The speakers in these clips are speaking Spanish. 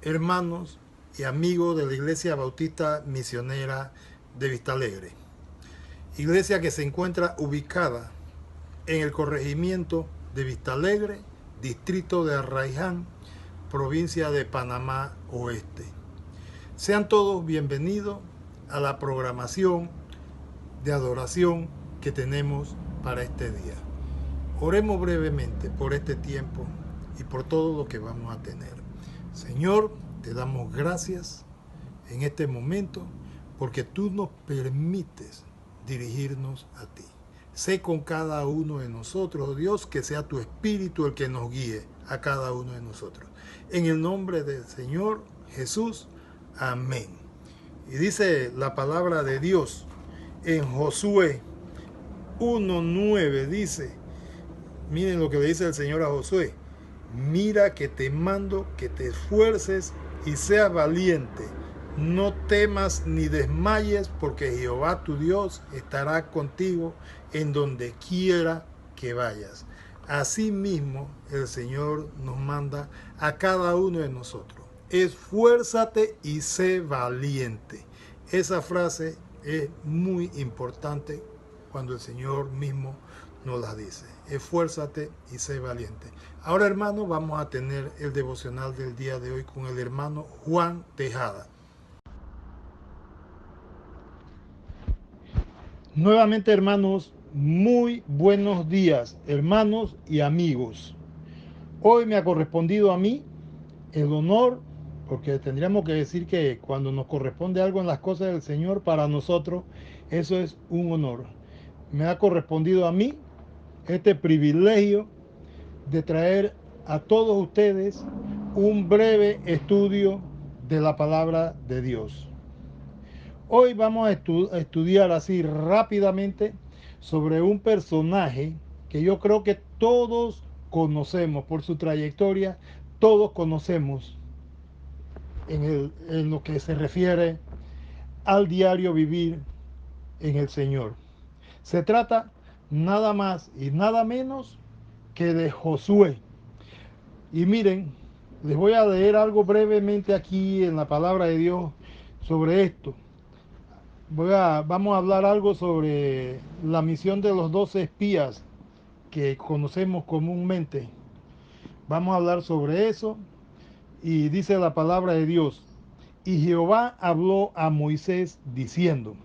hermanos y amigos de la Iglesia Bautista Misionera de Vistalegre. Iglesia que se encuentra ubicada en el corregimiento de Vistalegre, distrito de Arraiján, provincia de Panamá Oeste. Sean todos bienvenidos a la programación de adoración que tenemos para este día. Oremos brevemente por este tiempo y por todo lo que vamos a tener. Señor, te damos gracias en este momento porque tú nos permites dirigirnos a ti. Sé con cada uno de nosotros, Dios, que sea tu Espíritu el que nos guíe a cada uno de nosotros. En el nombre del Señor Jesús, amén. Y dice la palabra de Dios en Josué 1:9, dice, miren lo que le dice el Señor a Josué: mira que te mando que te esfuerces y seas valiente. No temas ni desmayes, porque Jehová tu Dios estará contigo en donde quiera que vayas. Asimismo, el Señor nos manda a cada uno de nosotros: esfuérzate y sé valiente. Esa frase es muy importante cuando el Señor mismo nos la dice. Esfuérzate y sé valiente. Ahora, hermanos, vamos a tener el devocional del día de hoy con el hermano Juan Tejada. Nuevamente, hermanos, muy buenos días, hermanos y amigos. Hoy me ha correspondido a mí el honor, porque tendríamos que decir que cuando nos corresponde algo en las cosas del Señor, para nosotros eso es un honor. Me ha correspondido a mí este privilegio de traer a todos ustedes un breve estudio de la palabra de Dios. Hoy vamos a estudiar así rápidamente sobre un personaje que yo creo que todos conocemos por su trayectoria, todos conocemos en lo que se refiere al diario vivir en el Señor. Se trata nada más y nada menos que de Josué. Y miren, les voy a leer algo brevemente aquí en la palabra de Dios sobre esto. Vamos a hablar algo sobre la misión de los 12 espías que conocemos comúnmente. Vamos a hablar sobre eso y dice la palabra de Dios: y Jehová habló a Moisés diciendo: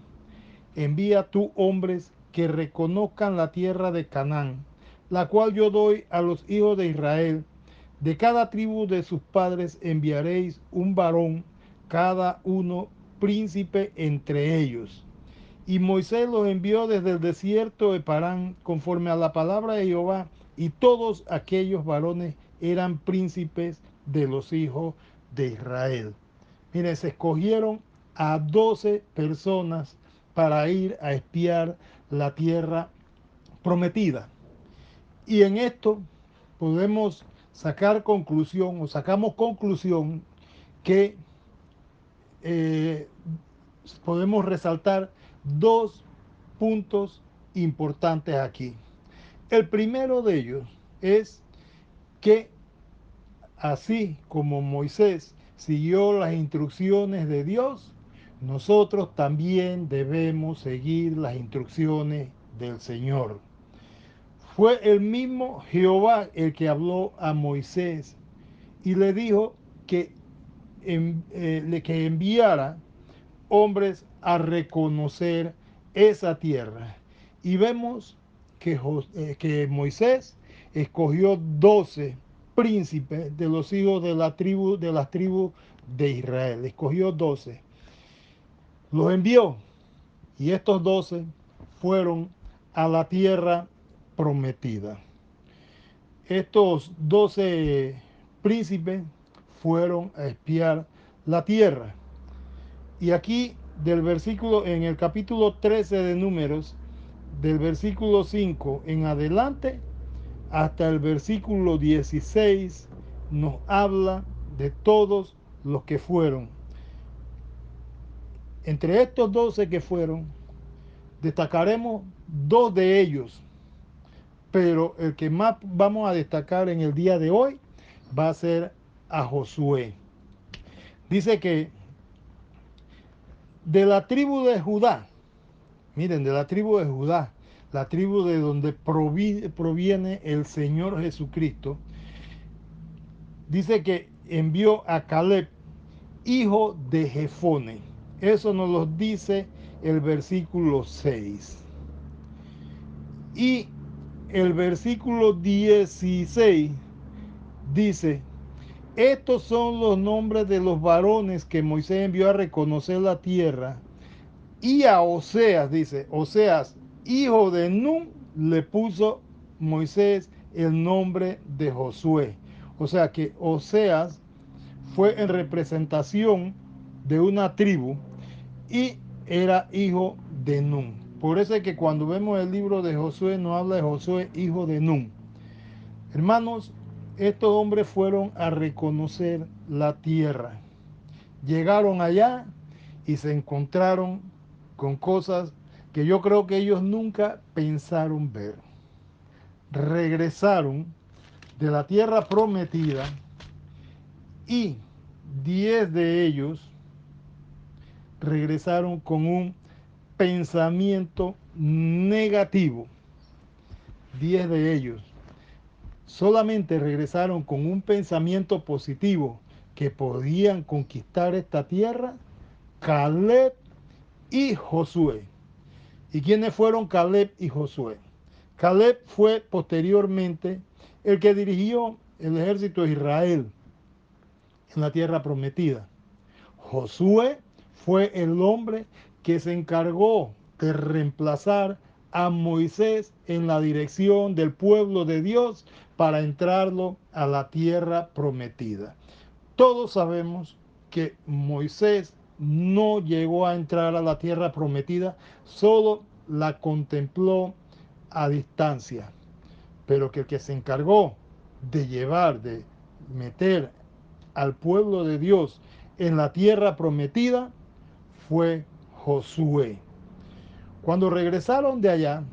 envía tú hombres que reconozcan la tierra de Canaán, la cual yo doy a los hijos de Israel. De cada tribu de sus padres enviaréis un varón, cada uno príncipe entre ellos. Y Moisés los envió desde el desierto de Parán, conforme a la palabra de Jehová, y todos aquellos varones eran príncipes de los hijos de Israel. Miren, se escogieron a 12 personas para ir a espiar la tierra prometida. Y en esto podemos sacar conclusión, o sacamos conclusión, que eh, podemos resaltar dos puntos importantes aquí. El primero de ellos es que así como Moisés siguió las instrucciones de Dios, nosotros también debemos seguir las instrucciones del Señor. Fue el mismo Jehová el que habló a Moisés y le dijo que enviara hombres a reconocer esa tierra. Y vemos que Moisés escogió 12 príncipes de los hijos de las tribus de Israel. Escogió 12. Los envió y estos 12 fueron a la tierra prometida. Estos 12 príncipes fueron a espiar la tierra. Y aquí en el capítulo 13 de Números, del versículo 5 en adelante hasta el versículo 16, nos habla de todos los que fueron. Entre estos 12 que fueron, destacaremos dos de ellos, pero el que más vamos a destacar en el día de hoy va a ser a Josué. Dice que de la tribu de Judá, miren, de la tribu de Judá, la tribu de donde proviene el Señor Jesucristo, dice que envió a Caleb, hijo de Jefone. Eso nos lo dice el versículo 6. Y el versículo 16 dice: estos son los nombres de los varones que Moisés envió a reconocer la tierra. Y a Oseas, dice, Oseas, hijo de Nun, le puso Moisés el nombre de Josué. O sea que Oseas fue en representación de una tribu y era hijo de Nun. Por eso es que cuando vemos el libro de Josué, nos habla de Josué, hijo de Nun. Hermanos, estos hombres fueron a reconocer la tierra. Llegaron allá y se encontraron con cosas que yo creo que ellos nunca pensaron ver. Regresaron de la tierra prometida y 10 de ellos regresaron con un pensamiento negativo. 10 de ellos solamente regresaron con un pensamiento positivo, que podían conquistar esta tierra: Caleb y Josué. ¿Y quiénes fueron Caleb y Josué? Caleb fue posteriormente el que dirigió el ejército de Israel en la tierra prometida. Josué fue el hombre que se encargó de reemplazar a Moisés en la dirección del pueblo de Dios para entrarlo a la tierra prometida. Todos sabemos que Moisés no llegó a entrar a la tierra prometida, solo la contempló a distancia, pero que el que se encargó de llevar, de meter al pueblo de Dios en la tierra prometida fue Josué. Cuando regresaron de allá,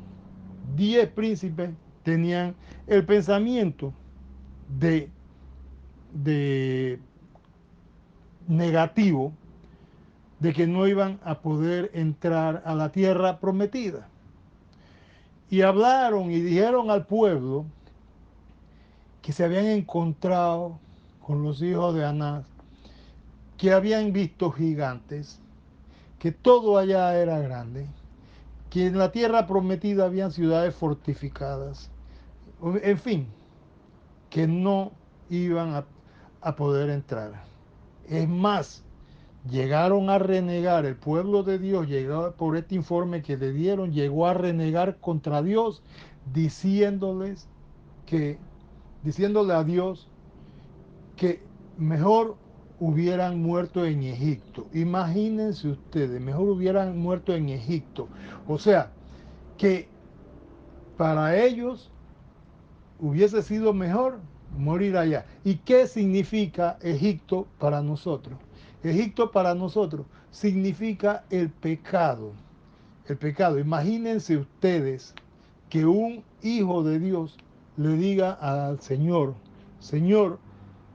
10 príncipes tenían el pensamiento de, de negativo, de que no iban a poder entrar a la tierra prometida. Y hablaron y dijeron al pueblo que se habían encontrado con los hijos de Anás, que habían visto gigantes, que todo allá era grande, que en la tierra prometida habían ciudades fortificadas, en fin, que no iban a poder entrar. Es más, llegaron a renegar, el pueblo de Dios, llegó por este informe que le dieron, llegó a renegar contra Dios, diciéndoles que, diciéndole a Dios que mejor hubieran muerto en Egipto. Imagínense ustedes, mejor hubieran muerto en Egipto. O sea, que para ellos hubiese sido mejor morir allá. ¿Y qué significa Egipto para nosotros? Egipto para nosotros significa el pecado. El pecado. Imagínense ustedes que un hijo de Dios le diga al Señor: Señor,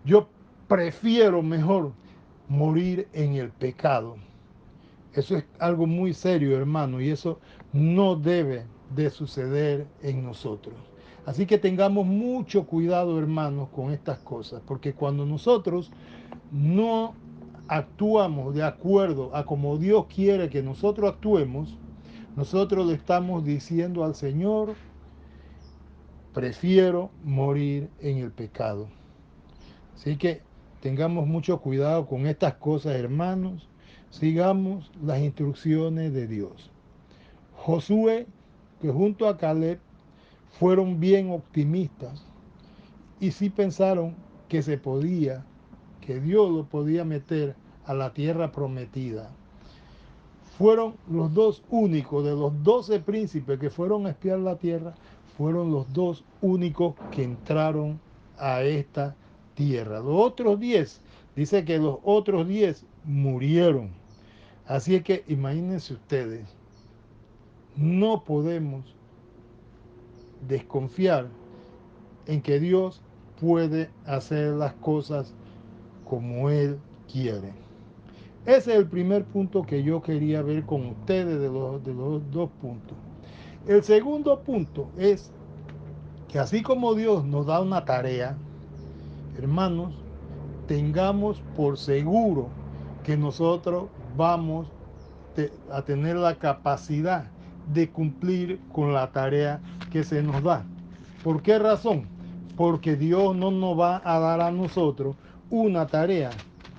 yo prefiero mejor morir en el pecado. Eso es algo muy serio, hermano, y eso no debe de suceder en nosotros. Así que tengamos mucho cuidado, hermanos, con estas cosas, porque cuando nosotros no actuamos de acuerdo a como Dios quiere que nosotros actuemos, nosotros le estamos diciendo al Señor: prefiero morir en el pecado. Así que tengamos mucho cuidado con estas cosas, hermanos. Sigamos las instrucciones de Dios. Josué, que junto a Caleb fueron bien optimistas y sí pensaron que se podía, que Dios lo podía meter a la tierra prometida. Fueron los dos únicos de los 12 príncipes que fueron a espiar la tierra, fueron los dos únicos que entraron a esta tierra. Los otros 10, dice que los otros 10 murieron. Así es que imagínense ustedes, no podemos desconfiar en que Dios puede hacer las cosas como Él quiere. Ese es el primer punto que yo quería ver con ustedes de los dos puntos. El segundo punto es que así como Dios nos da una tarea, hermanos, tengamos por seguro que nosotros vamos a tener la capacidad de cumplir con la tarea que se nos da. ¿Por qué razón? Porque Dios no nos va a dar a nosotros una tarea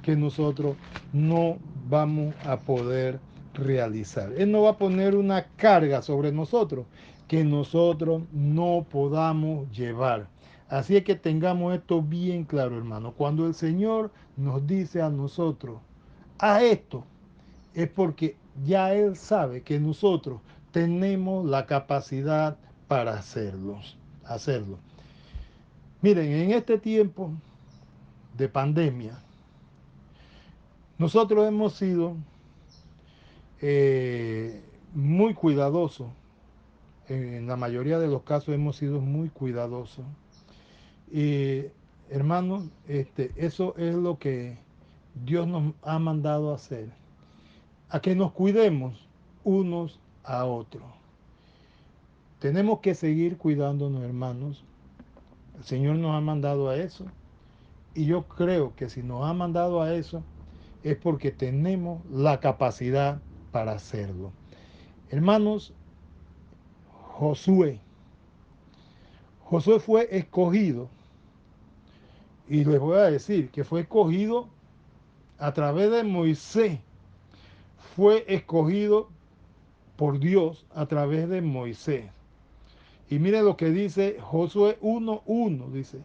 que nosotros no vamos a poder realizar. Él no va a poner una carga sobre nosotros que nosotros no podamos llevar. Así es que tengamos esto bien claro, hermano. Cuando el Señor nos dice a nosotros, haz esto, es porque ya Él sabe que nosotros tenemos la capacidad para hacerlo. Miren, en este tiempo de pandemia, nosotros hemos sido muy cuidadosos. En la mayoría de los casos hemos sido muy cuidadosos. Y hermanos, eso es lo que Dios nos ha mandado a hacer. A que nos cuidemos unos a otros. Tenemos que seguir cuidándonos, hermanos. El Señor nos ha mandado a eso. Y yo creo que si nos ha mandado a eso, es porque tenemos la capacidad para hacerlo. Hermanos, Josué. Josué fue escogido. Y les voy a decir que fue escogido a través de Moisés. Fue escogido por Dios a través de Moisés. Y mire lo que dice Josué 1:1, dice,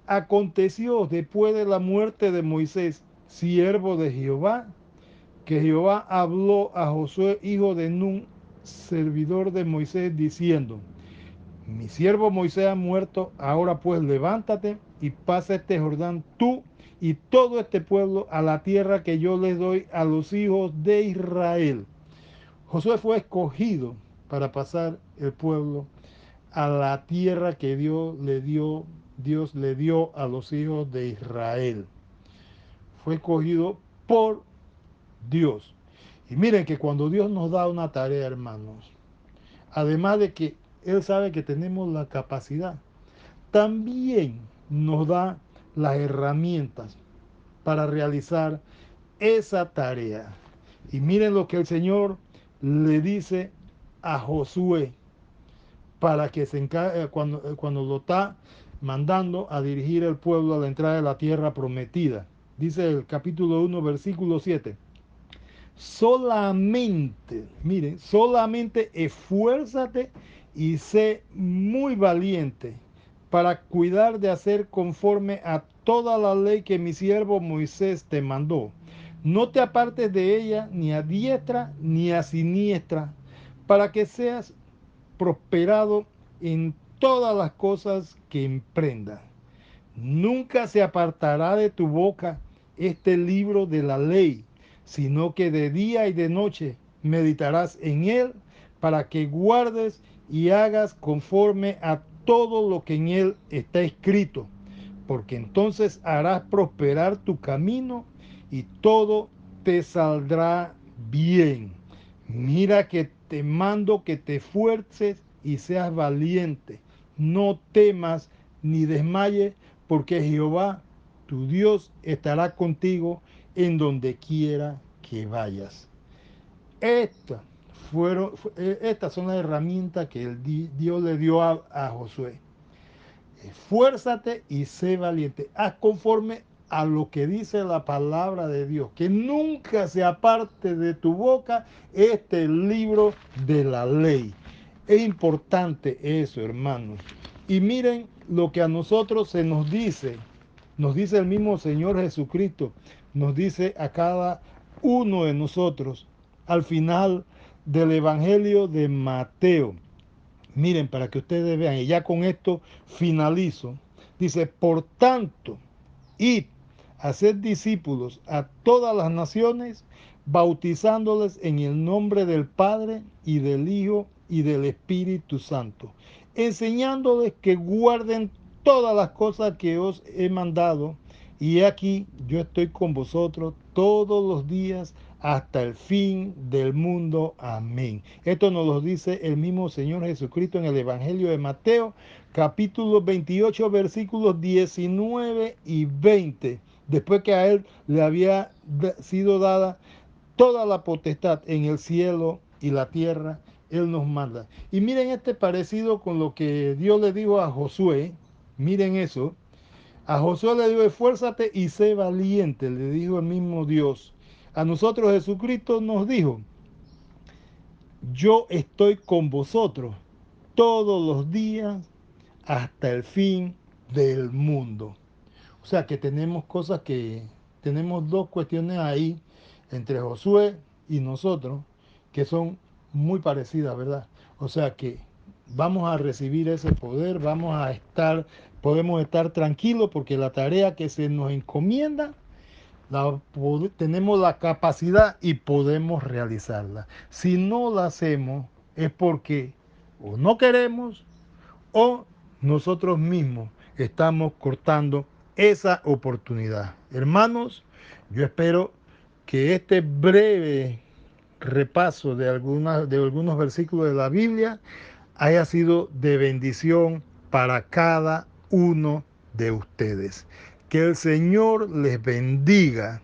aconteció después de la muerte de Moisés, siervo de Jehová, que Jehová habló a Josué, hijo de Nun, servidor de Moisés, diciendo, mi siervo Moisés ha muerto, ahora pues levántate y pasa este Jordán tú y todo este pueblo a la tierra que yo les doy a los hijos de Israel. Josué fue escogido para pasar el pueblo a la tierra que Dios le dio a los hijos de Israel. Fue escogido por Dios. Y miren que cuando Dios nos da una tarea, hermanos, además de que Él sabe que tenemos la capacidad, también nos da las herramientas para realizar esa tarea. Y miren lo que el Señor le dice a Josué para que se encargue cuando lo está mandando a dirigir el pueblo a la entrada de la tierra prometida. Dice el capítulo 1, versículo 7. Solamente, miren, solamente esfuérzate y sé muy valiente para cuidar de hacer conforme a toda la ley que mi siervo Moisés te mandó. No te apartes de ella ni a diestra ni a siniestra, para que seas prosperado en todas las cosas que emprendas. Nunca se apartará de tu boca este libro de la ley, sino que de día y de noche meditarás en él para que guardes y hagas conforme a todo lo que en él está escrito, porque entonces harás prosperar tu camino y todo te saldrá bien. Mira que te mando que te esfuerces y seas valiente. No temas ni desmayes, porque Jehová, tu Dios, estará contigo en donde quiera que vayas. Estas estas son las herramientas que Dios le dio a Josué. Esfuérzate y sé valiente. Haz conforme a lo que dice la palabra de Dios. Que nunca se aparte de tu boca este libro de la ley. Es importante eso, hermanos. Y miren lo que a nosotros se nos dice. Nos dice el mismo Señor Jesucristo. Nos dice a cada uno de nosotros al final del Evangelio de Mateo. Miren, para que ustedes vean, y ya con esto finalizo. Dice, por tanto, id a ser discípulos a todas las naciones, bautizándoles en el nombre del Padre y del Hijo y del Espíritu Santo, enseñándoles que guarden todas las cosas que os he mandado. Y aquí yo estoy con vosotros todos los días hasta el fin del mundo. Amén. Esto nos lo dice el mismo Señor Jesucristo en el Evangelio de Mateo, capítulo 28, versículos 19 y 20. Después que a él le había sido dada toda la potestad en el cielo y la tierra, él nos manda. Y miren este parecido con lo que Dios le dijo a Josué. Miren eso. A Josué le dijo, esfuérzate y sé valiente, le dijo el mismo Dios. A nosotros Jesucristo nos dijo, yo estoy con vosotros todos los días hasta el fin del mundo. O sea que tenemos dos cuestiones ahí entre Josué y nosotros que son muy parecidas, ¿verdad? O sea que vamos a recibir ese poder, podemos estar tranquilos porque la tarea que se nos encomienda tenemos la capacidad y podemos realizarla. Si no la hacemos es porque o no queremos o nosotros mismos estamos cortando esa oportunidad. Hermanos, yo espero que este breve repaso de algunos versículos de la Biblia haya sido de bendición para cada uno de ustedes. Que el Señor les bendiga.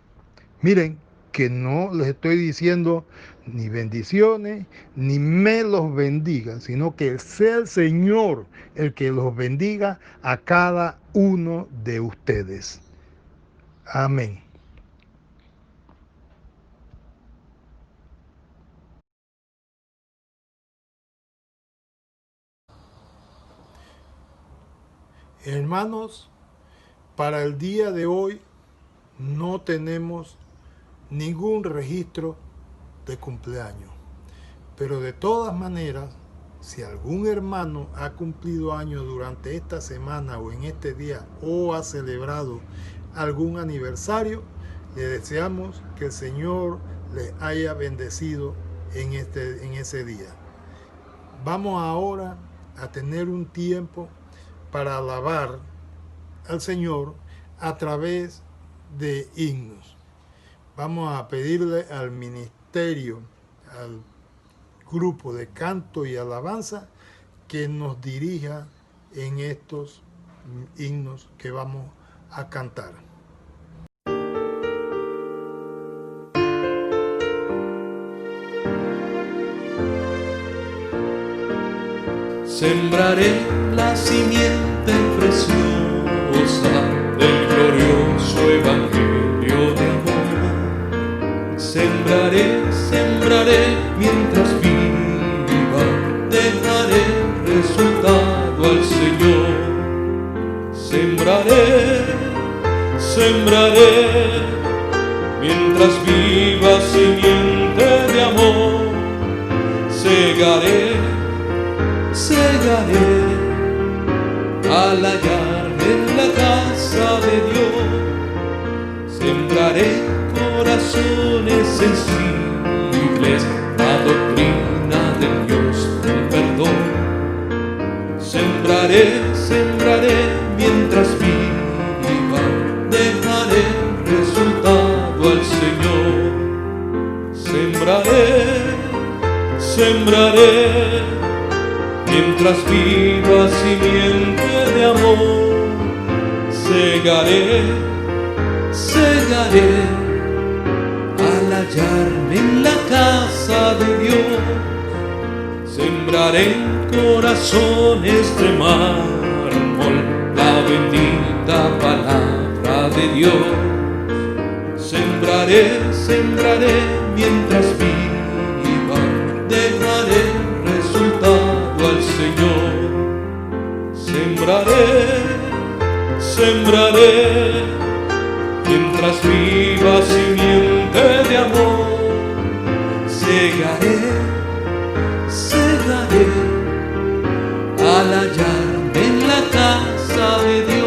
Miren, que no les estoy diciendo ni bendiciones, ni me los bendiga, sino que sea el Señor el que los bendiga a cada uno de ustedes. Amén. Hermanos, para el día de hoy no tenemos ningún registro de cumpleaños. Pero de todas maneras, si algún hermano ha cumplido años durante esta semana o en este día o ha celebrado algún aniversario, le deseamos que el Señor les haya bendecido en ese día. Vamos ahora a tener un tiempo para alabar al Señor a través de himnos. Vamos a pedirle al ministerio, al grupo de canto y alabanza que nos dirija en estos himnos que vamos a cantar. Sembraré la simiente preciosa del glorioso evangelio de amor. Sembraré mientras viva, dejaré resultado al Señor. Sembraré mientras viva simiente de amor. Segaré al hallarme en la casa de Dios. Sembraré corazones sensibles, la doctrina del Dios del perdón. Sembraré mientras viva, dejaré resultado al Señor. Sembraré mientras viva simiente de amor. Segaré al hallarme en la casa de Dios. Sembraré corazones de mármol la bendita palabra de Dios. Sembraré mientras viva, dejaré resultado al Señor. Sembraré mientras viva simiente de amor. Segaré al hallarme en la casa de Dios.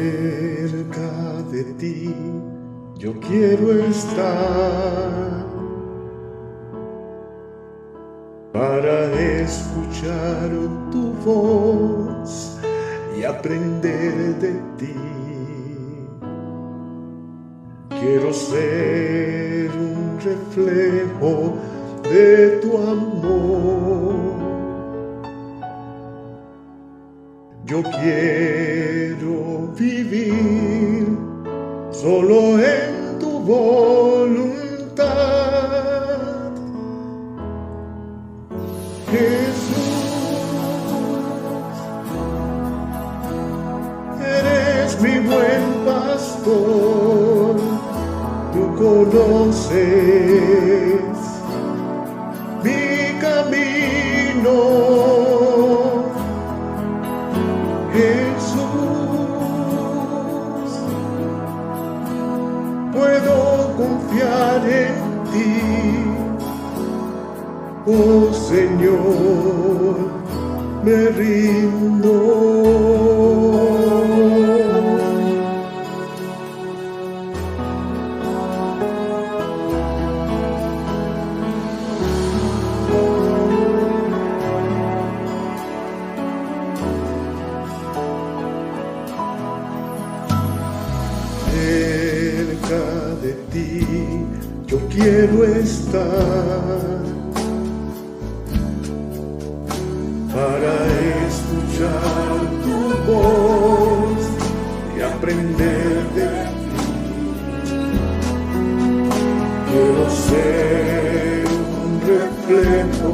Cerca de ti yo quiero estar para escuchar tu voz y aprender de ti. Quiero ser un reflejo de tu amor. Yo quiero vivir solo en tu voluntad. Jesús, eres mi buen pastor, tú conoces mi camino. Jesús, puedo confiar en ti. Oh Señor, me rindo. Cerca de ti yo quiero estar para escuchar tu voz y aprender de ti. Quiero ser un reflejo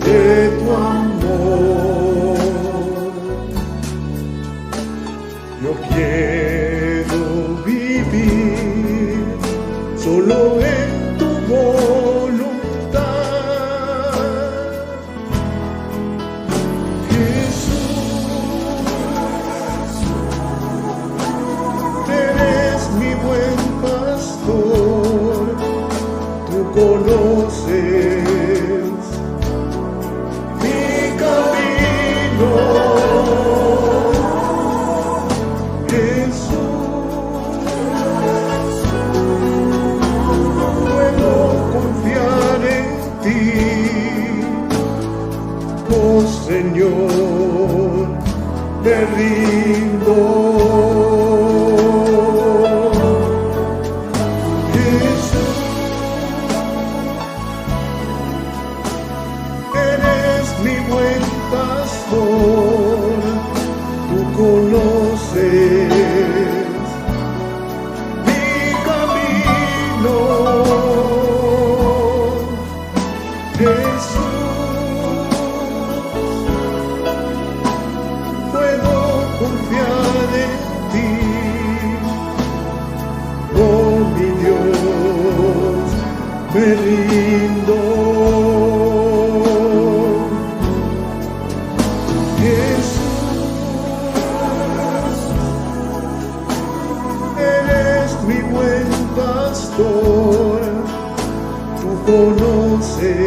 de tu amor. Yo quiero vivir solo en tu voluntad. Jesús, eres mi buen pastor, tú conoces mi camino. Oh Señor, me rindo. Jesús, eres mi buen pastor, tú conoces mi camino. Jesús, confiar en ti, oh mi Dios, me rindo. Jesús, eres mi buen pastor, tú conoces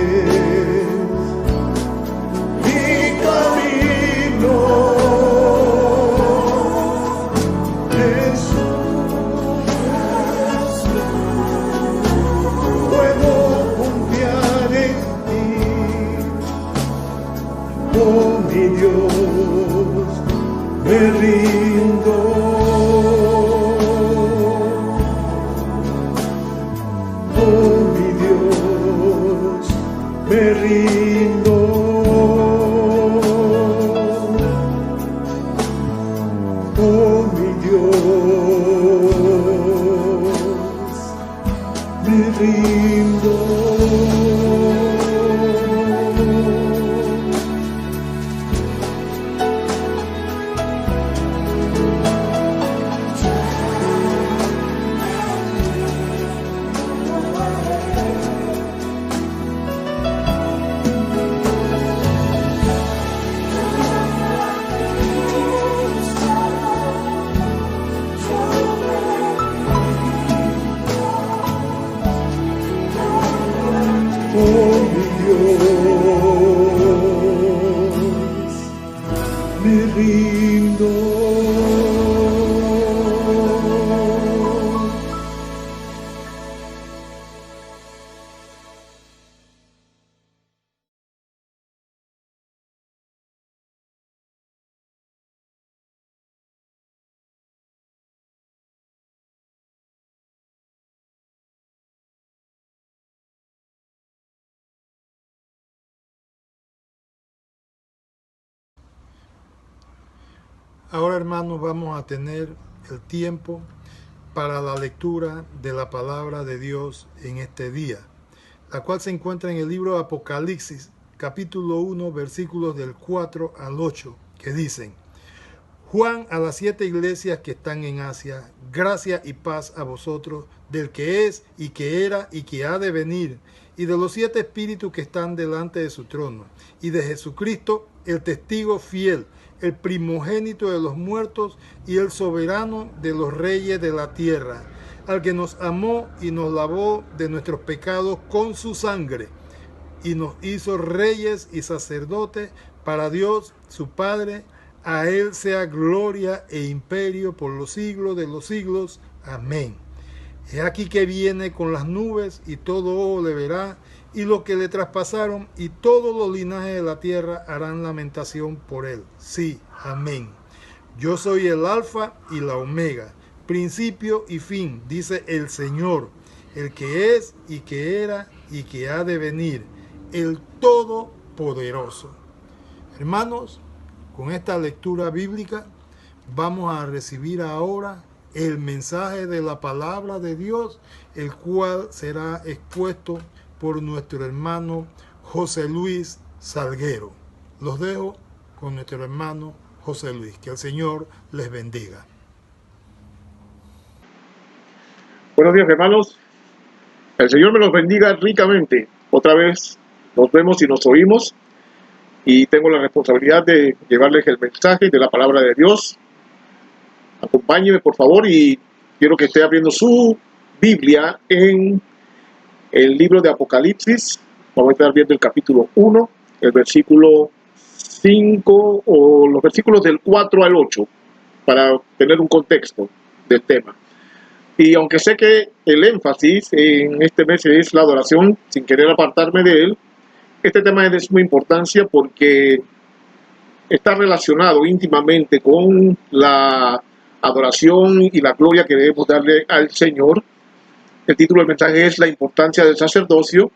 mi camino. Oh mi Dios, me rindo. Oh mi Dios, me rindo. Oh mi Dios, me rindo. Ahora, hermanos, vamos a tener el tiempo para la lectura de la palabra de Dios en este día, la cual se encuentra en el libro de Apocalipsis, capítulo 1, versículos del 4 al 8, que dicen: Juan a las 7 iglesias que están en Asia, gracia y paz a vosotros, del que es y que era y que ha de venir, y de los 7 espíritus que están delante de su trono, y de Jesucristo, el testigo fiel, el primogénito de los muertos y el soberano de los reyes de la tierra, al que nos amó y nos lavó de nuestros pecados con su sangre, y nos hizo reyes y sacerdotes para Dios su Padre. A él sea gloria e imperio por los siglos de los siglos. Amén. He aquí que viene con las nubes, y todo ojo le verá, y los que le traspasaron, y todos los linajes de la tierra harán lamentación por él. Sí, amén. Yo soy el Alfa y la Omega, principio y fin, dice el Señor, el que es y que era y que ha de venir, el Todopoderoso. Hermanos, con esta lectura bíblica vamos a recibir ahora el mensaje de la palabra de Dios, el cual será expuesto por nuestro hermano José Luis Salguero. Los dejo con nuestro hermano José Luis. Que el Señor les bendiga. Buenos días, hermanos. El Señor me los bendiga ricamente. Otra vez nos vemos y nos oímos, y tengo la responsabilidad de llevarles el mensaje de la palabra de Dios. Acompáñeme, por favor, y quiero que esté abriendo su Biblia en el libro de Apocalipsis. Vamos a estar viendo el capítulo 1, el versículo 5, o los versículos del 4 al 8, para tener un contexto del tema. Y aunque sé que el énfasis en este mes es la adoración, sin querer apartarme de él, este tema es de suma importancia porque está relacionado íntimamente con la adoración y la gloria que debemos darle al Señor. El título del mensaje es la importancia del sacerdocio,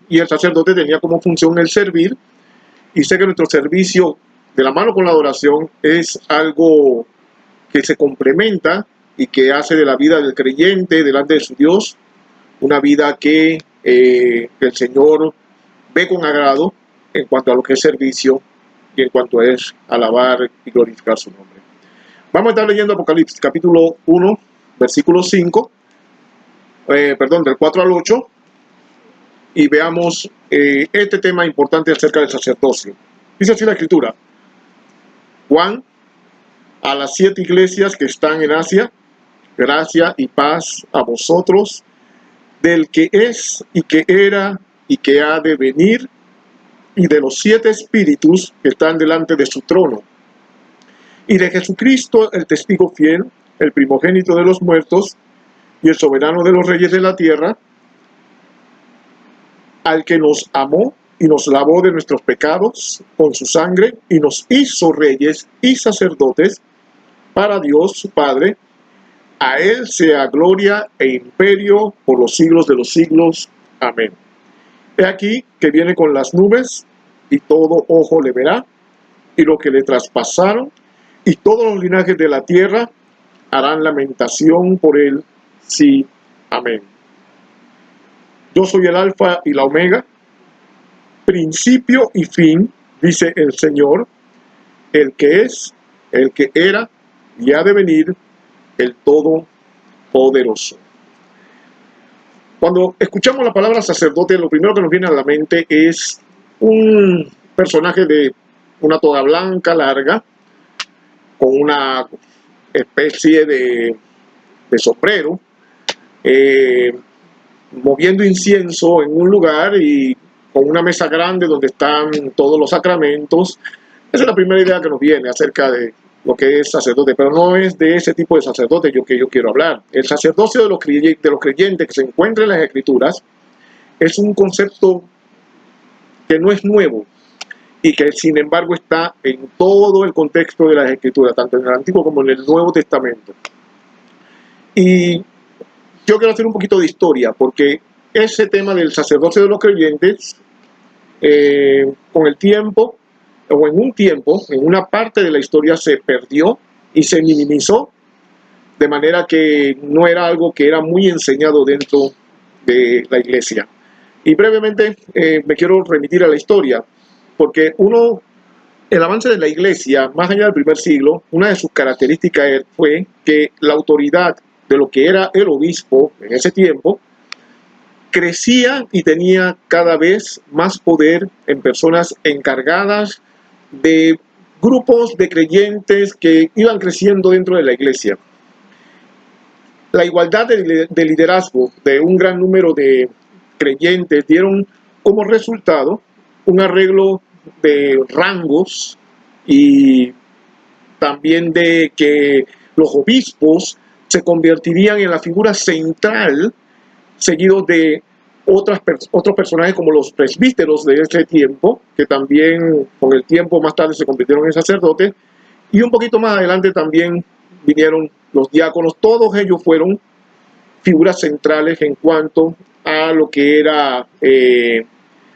y el sacerdote tenía como función el servir, y sé que nuestro servicio de la mano con la adoración es algo que se complementa y que hace de la vida del creyente delante de su Dios una vida que el Señor ve con agrado en cuanto a lo que es servicio y en cuanto es alabar y glorificar su nombre. Vamos a estar leyendo Apocalipsis capítulo 1, versículo 5, del 4 al 8, y veamos este tema importante acerca del sacerdocio. Dice así la Escritura: Juan a las 7 iglesias que están en Asia, gracia y paz a vosotros, del que es y que era y que ha de venir, y de los 7 espíritus que están delante de su trono, y de Jesucristo, el testigo fiel, el primogénito de los muertos, y el soberano de los reyes de la tierra, al que nos amó y nos lavó de nuestros pecados con su sangre, y nos hizo reyes y sacerdotes para Dios su Padre. A él sea gloria e imperio por los siglos de los siglos. Amén. He aquí que viene con las nubes, y todo ojo le verá, y lo que le traspasaron, y todos los linajes de la tierra harán lamentación por él. Sí, amén. Yo soy el Alfa y la Omega, principio y fin, dice el Señor, el que es, el que era y ha de venir, el Todopoderoso. Cuando escuchamos la palabra sacerdote, lo primero que nos viene a la mente es un personaje de una toga blanca larga, con una especie de sombrero, moviendo incienso en un lugar y con una mesa grande donde están todos los sacramentos. Esa es la primera idea que nos viene acerca de lo que es sacerdote, pero no es de ese tipo de sacerdote que yo quiero hablar. El sacerdocio de los creyentes que se encuentra en las Escrituras es un concepto que no es nuevo y que sin embargo está en todo el contexto de las Escrituras, tanto en el Antiguo como en el Nuevo Testamento. Y yo quiero hacer un poquito de historia, porque ese tema del sacerdocio de los creyentes, con el tiempo, o en un tiempo, en una parte de la historia se perdió y se minimizó, de manera que no era algo que era muy enseñado dentro de la iglesia. Y brevemente me quiero remitir a la historia, porque el avance de la iglesia, más allá del primer siglo, una de sus características fue que la autoridad de lo que era el obispo en ese tiempo crecía y tenía cada vez más poder en personas encargadas de grupos de creyentes que iban creciendo dentro de la iglesia. La igualdad de liderazgo de un gran número de creyentes dieron como resultado un arreglo de rangos y también de que los obispos se convertirían en la figura central, seguidos de otros personajes como los presbíteros de ese tiempo, que también con el tiempo más tarde se convirtieron en sacerdotes, y un poquito más adelante también vinieron los diáconos. Todos ellos fueron figuras centrales en cuanto a lo que era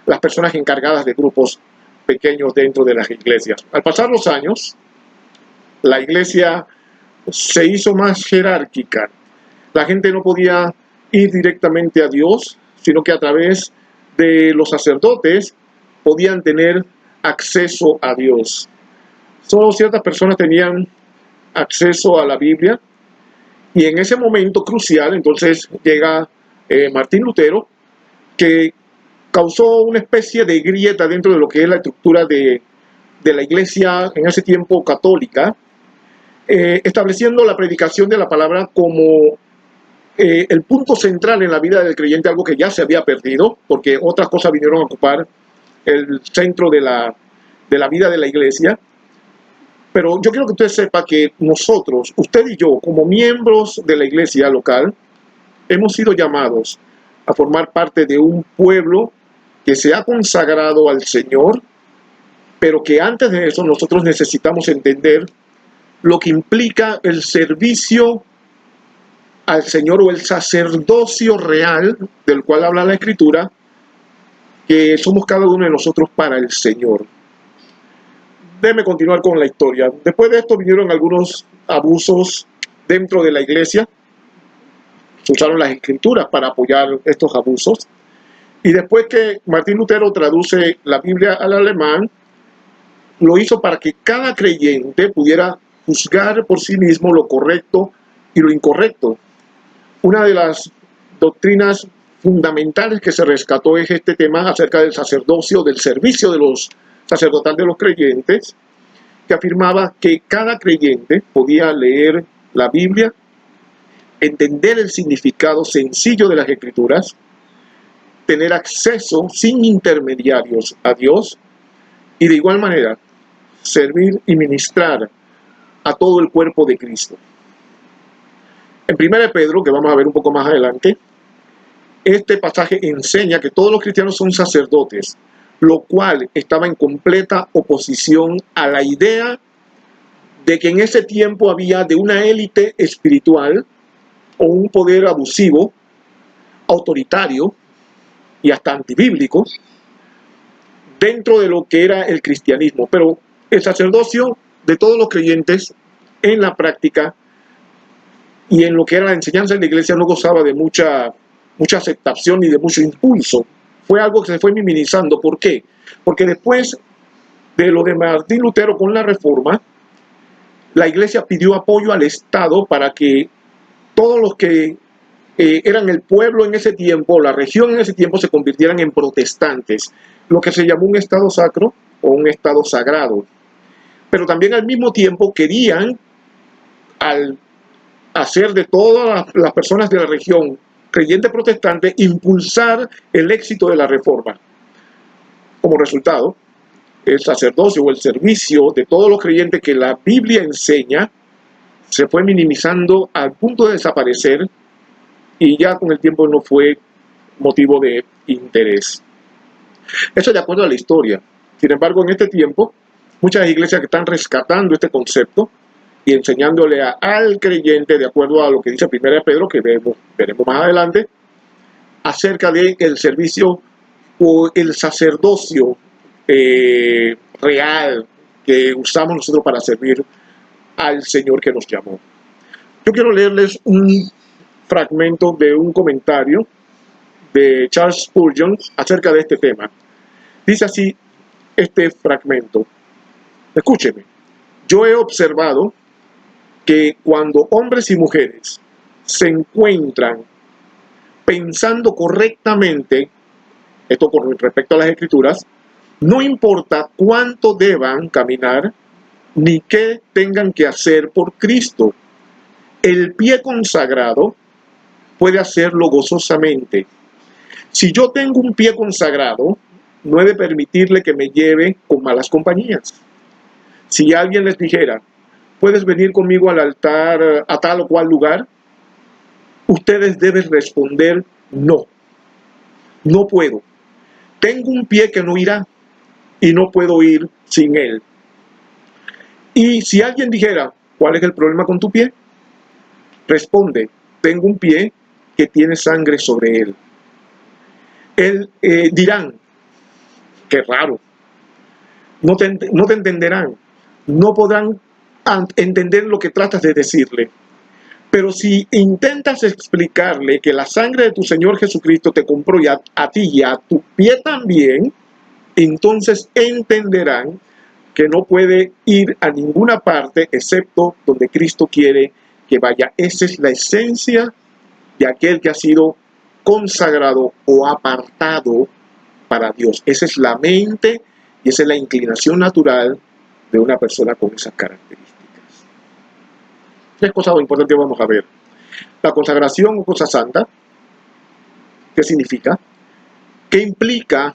las personas encargadas de grupos pequeños dentro de las iglesias. Al pasar los años, la iglesia se hizo más jerárquica. La gente no podía ir directamente a Dios, sino que a través de los sacerdotes podían tener acceso a Dios. Solo ciertas personas tenían acceso a la Biblia, y en ese momento crucial entonces llega Martín Lutero, que causó una especie de grieta dentro de lo que es la estructura de la iglesia en ese tiempo católica, estableciendo la predicación de la palabra como el punto central en la vida del creyente, algo que ya se había perdido, porque otras cosas vinieron a ocupar el centro de la vida de la iglesia. Pero yo quiero que usted sepa que nosotros, usted y yo, como miembros de la iglesia local, hemos sido llamados a formar parte de un pueblo que se ha consagrado al Señor, pero que antes de eso nosotros necesitamos entender lo que implica el servicio al Señor, o el sacerdocio real del cual habla la Escritura, que somos cada uno de nosotros para el Señor. Déjeme continuar con la historia. Después de esto vinieron algunos abusos dentro de la iglesia. Se usaron las Escrituras para apoyar estos abusos. Y después que Martín Lutero traduce la Biblia al alemán, lo hizo para que cada creyente pudiera juzgar por sí mismo lo correcto y lo incorrecto. Una de las doctrinas fundamentales que se rescató es este tema acerca del sacerdocio, del servicio de los sacerdotal de los creyentes, que afirmaba que cada creyente podía leer la Biblia, entender el significado sencillo de las Escrituras, tener acceso sin intermediarios a Dios, y de igual manera servir y ministrar a todo el cuerpo de Cristo. En 1 Pedro, que vamos a ver un poco más adelante, este pasaje enseña que todos los cristianos son sacerdotes, lo cual estaba en completa oposición a la idea de que en ese tiempo había de una élite espiritual o un poder abusivo, autoritario y hasta antibíblico dentro de lo que era el cristianismo. Pero el sacerdocio de todos los creyentes en la práctica y en lo que era la enseñanza de la iglesia no gozaba de mucha aceptación ni de mucho impulso. Fue algo que se fue minimizando. ¿Por qué? Porque después de lo de Martín Lutero con la Reforma, la iglesia pidió apoyo al Estado para que todos los que eran el pueblo en ese tiempo, la región en ese tiempo, se convirtieran en protestantes, lo que se llamó un Estado sacro o un Estado sagrado. Pero también al mismo tiempo querían, al hacer de todas las personas de la región creyentes protestantes, impulsar el éxito de la Reforma. Como resultado, el sacerdocio o el servicio de todos los creyentes que la Biblia enseña se fue minimizando al punto de desaparecer, y ya con el tiempo no fue motivo de interés. Eso de acuerdo a la historia. Sin embargo, en este tiempo, muchas iglesias que están rescatando este concepto y enseñándole al creyente, de acuerdo a lo que dice 1 Pedro, que veremos más adelante, acerca del servicio o el sacerdocio real que usamos nosotros para servir al Señor que nos llamó. Yo quiero leerles un fragmento de un comentario de Charles Spurgeon acerca de este tema. Dice así este fragmento. Escúcheme. Yo he observado que cuando hombres y mujeres se encuentran pensando correctamente, esto con respecto a las Escrituras, no importa cuánto deban caminar ni qué tengan que hacer por Cristo, el pie consagrado puede hacerlo gozosamente. Si yo tengo un pie consagrado, no he de permitirle que me lleve con malas compañías. Si alguien les dijera, ¿puedes venir conmigo al altar a tal o cual lugar? Ustedes deben responder, no, no puedo. Tengo un pie que no irá y no puedo ir sin él. Y si alguien dijera, ¿cuál es el problema con tu pie? Responde, tengo un pie que tiene sangre sobre él. Dirán, qué raro, no te entenderán, no podrán entender lo que tratas de decirle. Pero si intentas explicarle que la sangre de tu Señor Jesucristo te compró y a ti y a tu pie también, entonces entenderán que no puede ir a ninguna parte excepto donde Cristo quiere que vaya. Esa es la esencia de aquel que ha sido consagrado o apartado para Dios. Esa es la mente y esa es la inclinación natural de una persona con esas características. Tres cosas importantes vamos a ver. La consagración o cosa santa. ¿Qué significa? ¿Qué implica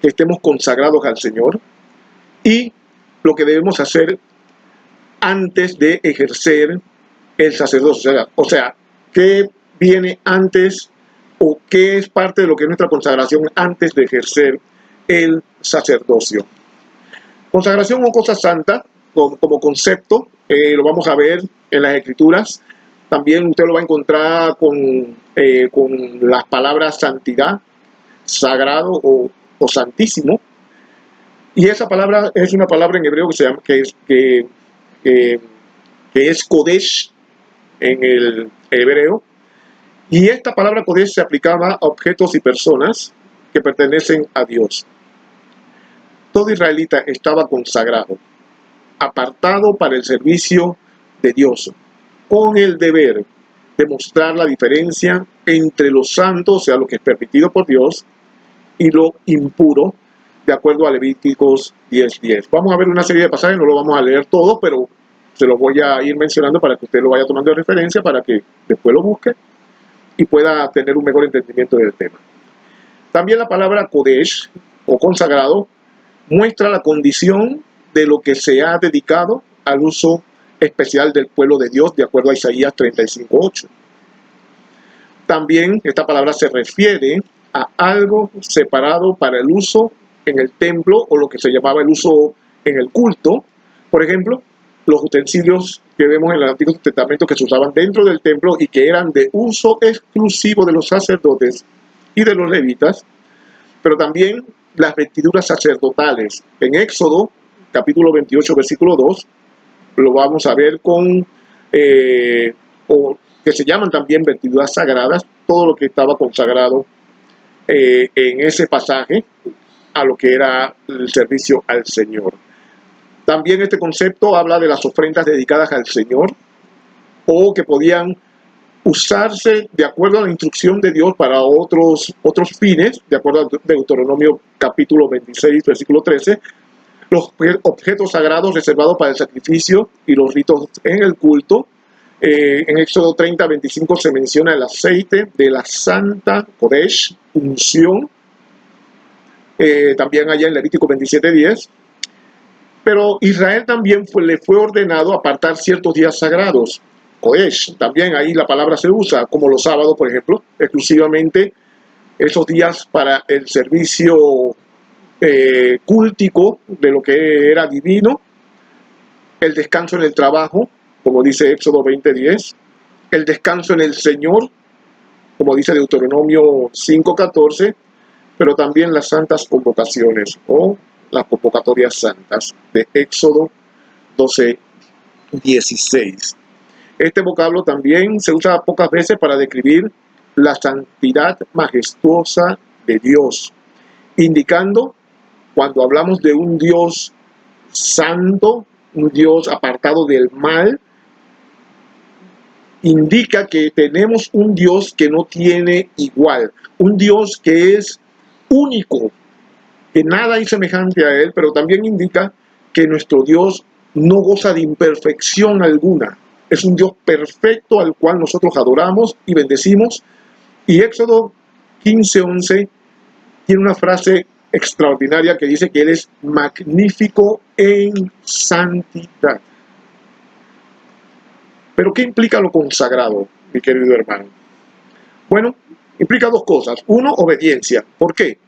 que estemos consagrados al Señor? Y lo que debemos hacer antes de ejercer el sacerdocio. O sea, ¿qué viene antes o qué es parte de lo que es nuestra consagración antes de ejercer el sacerdocio? Consagración o cosa santa, como concepto, lo vamos a ver en las Escrituras. También usted lo va a encontrar con las palabras santidad, sagrado o santísimo. Y esa palabra es una palabra en hebreo que se llama, que es Kodesh en el hebreo. Y esta palabra Kodesh se aplicaba a objetos y personas que pertenecen a Dios. Todo israelita estaba consagrado, apartado para el servicio de Dios, con el deber de mostrar la diferencia entre lo santo, o sea, lo que es permitido por Dios, y lo impuro, de acuerdo a Levíticos 10:10. Vamos a ver una serie de pasajes, no lo vamos a leer todo, pero se los voy a ir mencionando para que usted lo vaya tomando de referencia, para que después lo busque y pueda tener un mejor entendimiento del tema. También la palabra Kodesh, o consagrado, muestra la condición de lo que se ha dedicado al uso especial del pueblo de Dios, de acuerdo a Isaías 35:8. También esta palabra se refiere a algo separado para el uso en el templo, o lo que se llamaba el uso en el culto. Por ejemplo, los utensilios que vemos en el Antiguo Testamento que se usaban dentro del templo y que eran de uso exclusivo de los sacerdotes y de los levitas, pero también las vestiduras sacerdotales. En Éxodo, capítulo 28, versículo 2, lo vamos a ver o que se llaman también vestiduras sagradas, todo lo que estaba consagrado en ese pasaje a lo que era el servicio al Señor. También este concepto habla de las ofrendas dedicadas al Señor, o que podían usarse de acuerdo a la instrucción de Dios para otros fines, de acuerdo a Deuteronomio capítulo 26, versículo 13, los objetos sagrados reservados para el sacrificio y los ritos en el culto. En Éxodo 30, 25 se menciona el aceite de la Santa Kodesh, unción. También allá en Levítico 27, 10. Pero Israel también le fue ordenado apartar ciertos días sagrados. Kodesh, también ahí la palabra se usa, como los sábados, por ejemplo, exclusivamente esos días para el servicio cúltico de lo que era divino, el descanso en el trabajo, como dice Éxodo 20:10, el descanso en el Señor, como dice Deuteronomio 5:14, pero también las santas convocaciones o las convocatorias santas de Éxodo 12:16. Este vocablo también se usa pocas veces para describir la santidad majestuosa de Dios, indicando cuando hablamos de un Dios santo, un Dios apartado del mal, indica que tenemos un Dios que no tiene igual, un Dios que es único, que nada hay semejante a Él, pero también indica que nuestro Dios no goza de imperfección alguna. Es un Dios perfecto al cual nosotros adoramos y bendecimos. Y Éxodo 15:11 tiene una frase extraordinaria que dice que Él es magnífico en santidad. Pero ¿qué implica lo consagrado, mi querido hermano? Bueno, implica dos cosas. Uno, obediencia. ¿Por qué?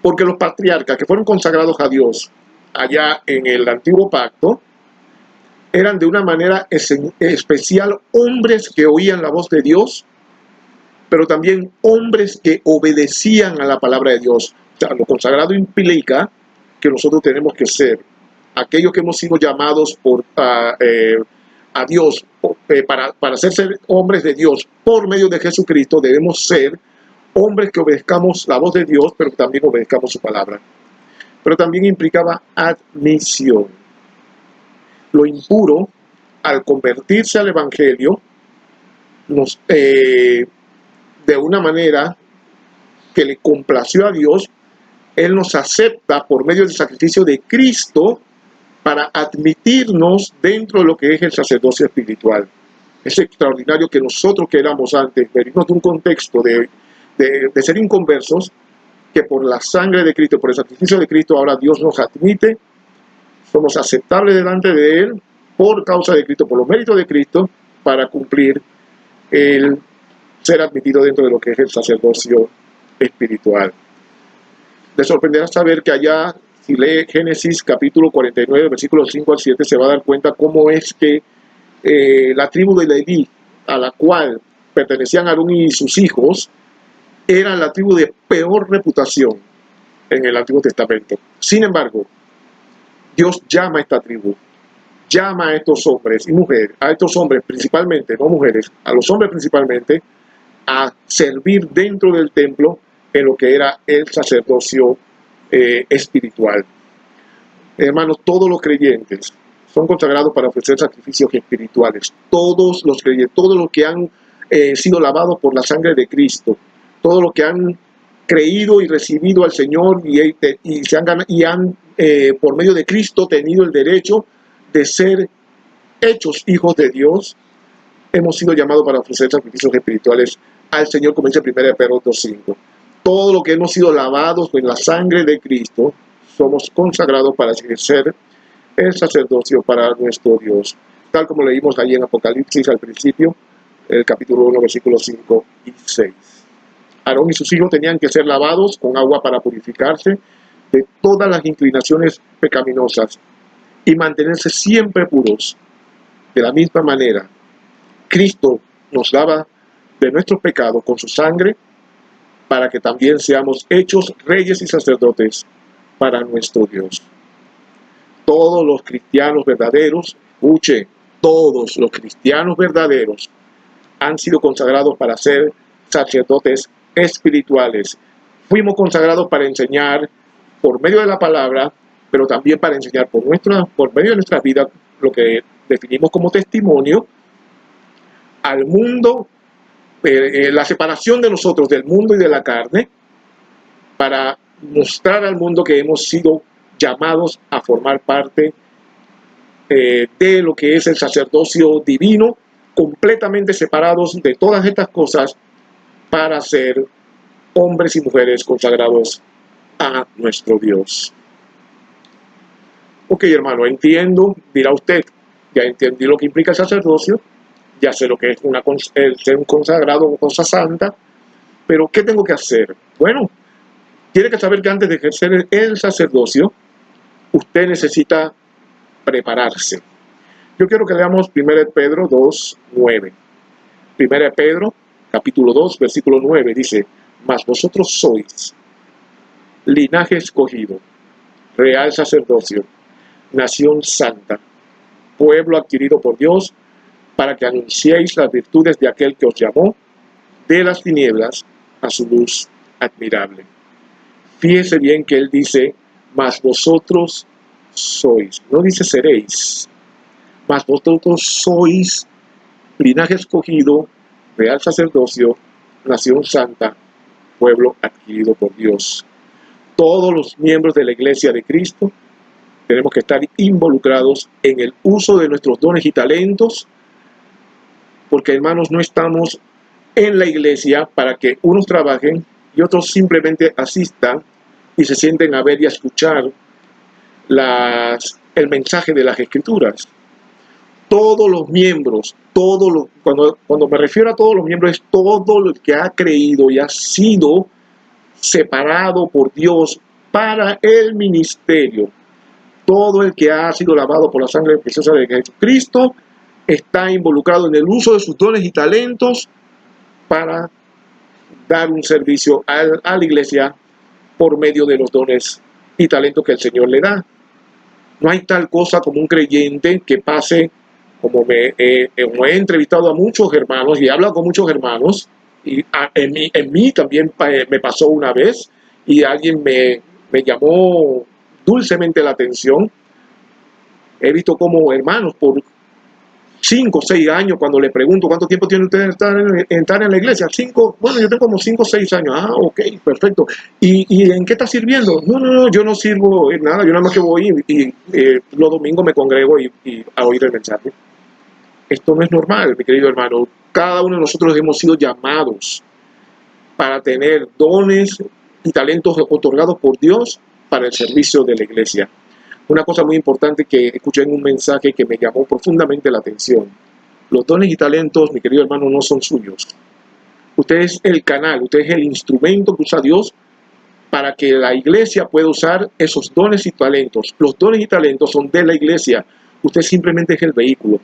Porque los patriarcas que fueron consagrados a Dios allá en el antiguo pacto eran de una manera especial hombres que oían la voz de Dios, pero también hombres que obedecían a la palabra de Dios. O sea, lo consagrado implica que nosotros tenemos que ser aquellos que hemos sido llamados a Dios para ser hombres de Dios por medio de Jesucristo. Debemos ser hombres que obedezcamos la voz de Dios, pero también obedezcamos su palabra. Pero también implicaba admisión. Lo impuro, al convertirse al Evangelio, de una manera que le complació a Dios, Él nos acepta por medio del sacrificio de Cristo para admitirnos dentro de lo que es el sacerdocio espiritual. Es extraordinario que nosotros que éramos antes, venimos de un contexto de ser inconversos, que por la sangre de Cristo, por el sacrificio de Cristo, ahora Dios nos admite, somos aceptables delante de Él por causa de Cristo, por los méritos de Cristo, para cumplir el ser admitido dentro de lo que es el sacerdocio espiritual. Les sorprenderá saber que allá, si lee Génesis capítulo 49, versículos 5 al 7, se va a dar cuenta cómo es que la tribu de Leví, a la cual pertenecían Aarón y sus hijos, era la tribu de peor reputación en el Antiguo Testamento. Sin embargo, Dios llama a esta tribu, llama a estos hombres y mujeres, a estos hombres principalmente, no mujeres, a los hombres principalmente, a servir dentro del templo en lo que era el sacerdocio espiritual. Hermanos, todos los creyentes son consagrados para ofrecer sacrificios espirituales. Todos los creyentes, todos los que han sido lavados por la sangre de Cristo, todos los que han creído y recibido al Señor y han por medio de Cristo tenido el derecho de ser hechos hijos de Dios, hemos sido llamados para ofrecer sacrificios espirituales al Señor, como dice 1 Pedro 2:5. Todo lo que hemos sido lavados en la sangre de Cristo, somos consagrados para ejercer el sacerdocio para nuestro Dios. Tal como leímos allí en Apocalipsis al principio, el capítulo 1, versículos 5 y 6. Aarón y sus hijos tenían que ser lavados con agua para purificarse de todas las inclinaciones pecaminosas y mantenerse siempre puros. De la misma manera, Cristo nos lava de nuestros pecados con su sangre para que también seamos hechos reyes y sacerdotes para nuestro Dios. Todos los cristianos verdaderos, escuchen, todos los cristianos verdaderos han sido consagrados para ser sacerdotes espirituales. Fuimos consagrados para enseñar por medio de la palabra, pero también para enseñar por medio de nuestras vidas, lo que definimos como testimonio al mundo, la separación de nosotros del mundo y de la carne, para mostrar al mundo que hemos sido llamados a formar parte de lo que es el sacerdocio divino, completamente separados de todas estas cosas para ser hombres y mujeres consagrados a nuestro Dios. Ok, hermano, entiendo, dirá usted, ya entendí lo que implica el sacerdocio, ya sé lo que es el ser un consagrado o cosa santa, pero ¿qué tengo que hacer? Bueno, tiene que saber que antes de ejercer el sacerdocio, usted necesita prepararse. Yo quiero que leamos 1 Pedro 2:9. 1 Pedro, capítulo 2, versículo 9, dice: mas vosotros sois linaje escogido, real sacerdocio, nación santa, pueblo adquirido por Dios, para que anunciéis las virtudes de aquel que os llamó de las tinieblas a su luz admirable. Fíjese bien que él dice, mas vosotros sois, no dice seréis, mas vosotros sois linaje escogido, real sacerdocio, nación santa, pueblo adquirido por Dios. Todos los miembros de la Iglesia de Cristo tenemos que estar involucrados en el uso de nuestros dones y talentos, porque hermanos, no estamos en la iglesia para que unos trabajen y otros simplemente asistan y se sienten a ver y a escuchar el mensaje de las Escrituras. Todos los miembros, cuando me refiero a todos los miembros, es todo el que ha creído y ha sido separado por Dios para el ministerio. Todo el que ha sido lavado por la sangre preciosa de Jesucristo está involucrado en el uso de sus dones y talentos para dar un servicio a la iglesia por medio de los dones y talentos que el Señor le da. No hay tal cosa como un creyente que pase, como he entrevistado a muchos hermanos y he hablado con muchos hermanos, y en mí también me pasó una vez, y alguien me llamó dulcemente la atención. He visto como hermanos por 5 o 6 años, cuando le pregunto cuánto tiempo tiene usted de estar en la iglesia, bueno, yo tengo como 5 o 6 años. Ah, ok, perfecto. ¿Y en qué está sirviendo? No, yo no sirvo en nada, yo nada más que voy y los domingos me congrego y a oír el mensaje. Esto no es normal, mi querido hermano. Cada uno de nosotros hemos sido llamados para tener dones y talentos otorgados por Dios para el servicio de la iglesia. Una cosa muy importante que escuché en un mensaje que me llamó profundamente la atención. Los dones y talentos, mi querido hermano, no son suyos. Usted es el canal, usted es el instrumento que usa Dios para que la iglesia pueda usar esos dones y talentos. Los dones y talentos son de la iglesia. Usted simplemente es el vehículo.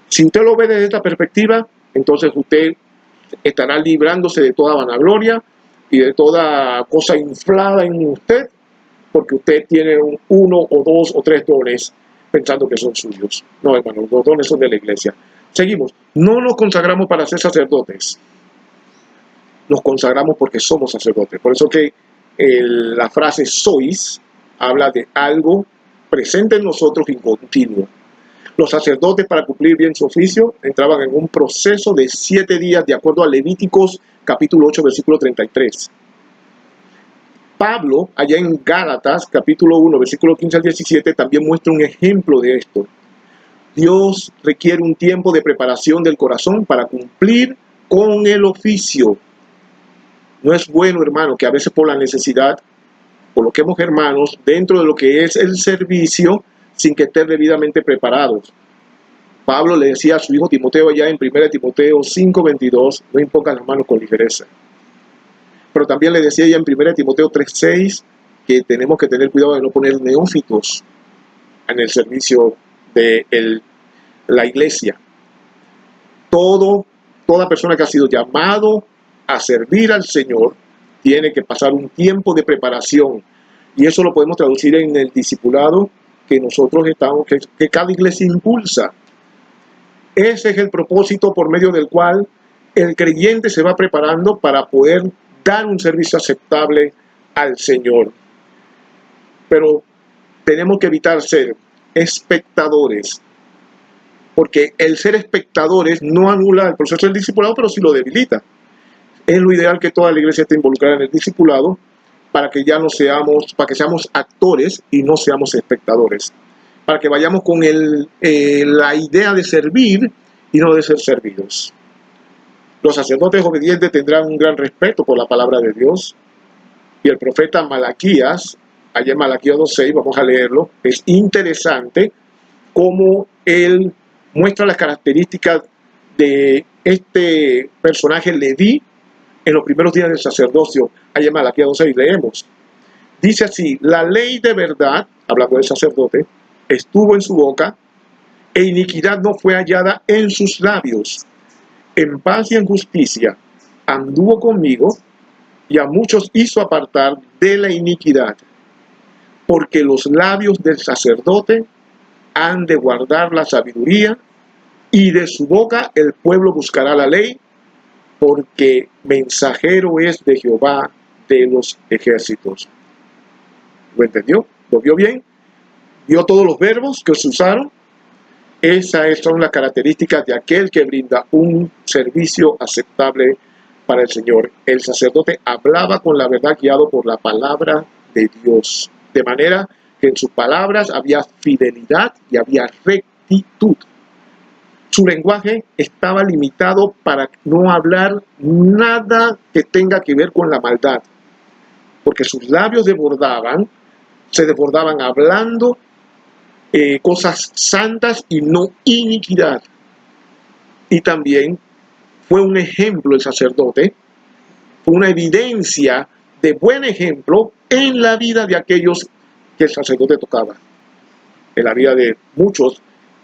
Si usted lo ve desde esta perspectiva, entonces usted estará librándose de toda vanagloria y de toda cosa inflada en usted, porque usted tiene 1 o 2 o 3 dones pensando que son suyos. No, hermano, los dones son de la iglesia. Seguimos. No nos consagramos para ser sacerdotes. Nos consagramos porque somos sacerdotes. Por eso que la frase sois habla de algo presente en nosotros y continuo. Los sacerdotes, para cumplir bien su oficio, entraban en un proceso de 7 días, de acuerdo a Levíticos capítulo 8, versículo 33. Pablo, allá en Gálatas, capítulo 1, versículo 15 al 17, también muestra un ejemplo de esto. Dios requiere un tiempo de preparación del corazón para cumplir con el oficio. No es bueno, hermano, que a veces por la necesidad coloquemos hermanos dentro de lo que es el servicio sin que estén debidamente preparados. Pablo le decía a su hijo Timoteo allá en 1 Timoteo 5:22, no impongan las manos con ligereza. Pero también le decía ya en 1 Timoteo 3:6 que tenemos que tener cuidado de no poner neófitos en el servicio de la iglesia. Toda persona que ha sido llamado a servir al Señor tiene que pasar un tiempo de preparación. Y eso lo podemos traducir en el discipulado que nosotros que cada iglesia impulsa. Ese es el propósito por medio del cual el creyente se va preparando para poder dar un servicio aceptable al Señor. Pero tenemos que evitar ser espectadores, porque el ser espectadores no anula el proceso del discipulado, pero sí lo debilita. Es lo ideal que toda la iglesia esté involucrada en el discipulado para que seamos actores y no seamos espectadores, para que vayamos con la idea de servir y no de ser servidos. Los sacerdotes obedientes tendrán un gran respeto por la palabra de Dios. Y el profeta Malaquías, allá en Malaquías 2:6, vamos a leerlo, es interesante cómo él muestra las características de este personaje Leví en los primeros días del sacerdocio. Allá en Malaquías 2:6 leemos. Dice así: la ley de verdad, hablando del sacerdote, estuvo en su boca, e iniquidad no fue hallada en sus labios. En paz y en justicia anduvo conmigo, y a muchos hizo apartar de la iniquidad. porque los labios del sacerdote han de guardar la sabiduría, y de su boca el pueblo buscará la ley, porque mensajero es de Jehová de los ejércitos. ¿Lo entendió? ¿Lo vio bien? ¿Vio todos los verbos que se usaron? Esas son las características de aquel que brinda un servicio aceptable para el Señor. El sacerdote hablaba con la verdad guiado por la palabra de Dios, de manera que en sus palabras había fidelidad y había rectitud. Su lenguaje estaba limitado para no hablar nada que tenga que ver con la maldad, porque sus labios se desbordaban hablando cosas santas y no iniquidad. Y también fue un ejemplo el sacerdote, fue una evidencia de buen ejemplo en la vida de aquellos que el sacerdote tocaba, en la vida de muchos